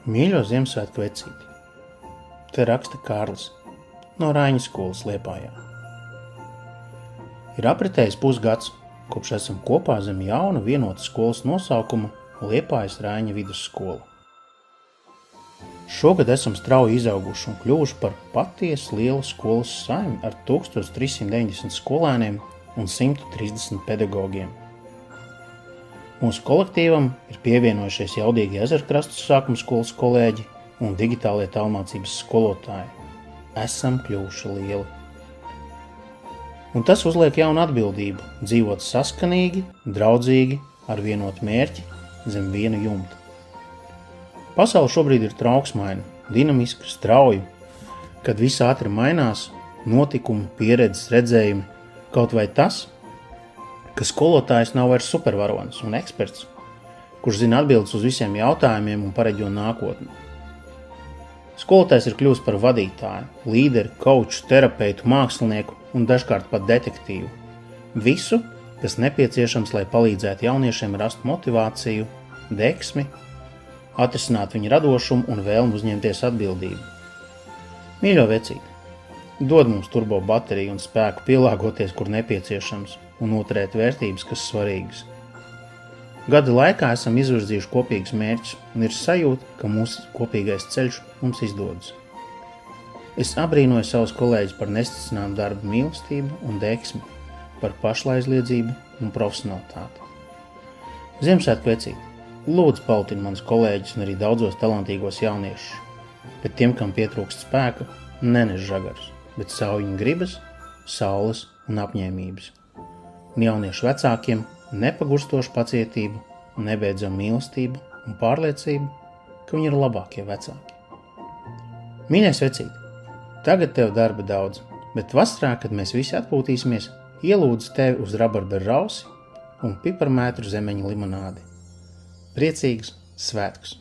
Mīļo Ziemassvētku vecīti. Te raksta Kārlis no Raiņa skolas Liepājā. Ir apritējis pusgads, kopš esam kopā zem jauna vienota skolas nosaukuma Liepājas Raiņa vidusskola. Šogad esam strauji izauguši un kļuvuši par patiesu lielu skolas saimi ar 1390 skolēniem un 130 pedagogiem. Mūsu kolektīvam ir pievienojušies jaudīgi Ezerkrastes sākuma skolas kolēģi un digitālie tālmācības skolotāji. Esam kļuvuši lieli. Un tas uzliek jaunu atbildību – dzīvot saskanīgi, draudzīgi, ar vienotu mērķi, zem viena jumta. Pasaule šobrīd ir trauksmaina, dinamiska, strauja, kad viss ātri mainās, notikumi, pieredzes, redzējumi, kaut vai tas, ka skolotājs nav vairs supervaronis un eksperts, kurš zina atbildes uz visiem jautājumiem un pareģo nākotni. Skolotājs ir kļuvis par vadītāju, līderi, kauču, terapeitu, mākslinieku un dažkārt pat detektīvu. Visu, kas nepieciešams, lai palīdzētu jauniešiem rast motivāciju, deksmi, atrisināt viņa radošumu un vēlmu uzņemties atbildību. Mīļo vecīti, dod mums turbo bateriju un spēku pielāgoties, kur nepieciešams, un noturēt vērtības, kas svarīgas. Gada laikā esam izvirzījuši kopīgus mērķus un ir sajūta, ka mūsu kopīgais ceļš mums izdodas. Es abrīnoju savus kolēģus par nesticināmu darbu mīlestību un deksmi, par pašlaizliedzību un profesionalitāti. Ziemassvētku vecīti, lūdzu paltini manus kolēģus un arī daudzos talantīgos jauniešus, bet tiem, kam pietrūkst spēka, nenes žagarus, bet saujiņu gribas, saules un apņēmības. Un jauniešu vecākiem nepagurstošu pacietību, nebeidzam mīlestību un pārliecību, ka viņi ir labākie vecāki. Mīļais vecīti, tagad tev darba daudz, bet vasarā, kad mēs visi atpūtīsimies, ielūdzu tevi uz rabarberu rausi un piparmētru zemeņu limonādi. Priecīgus svētkus!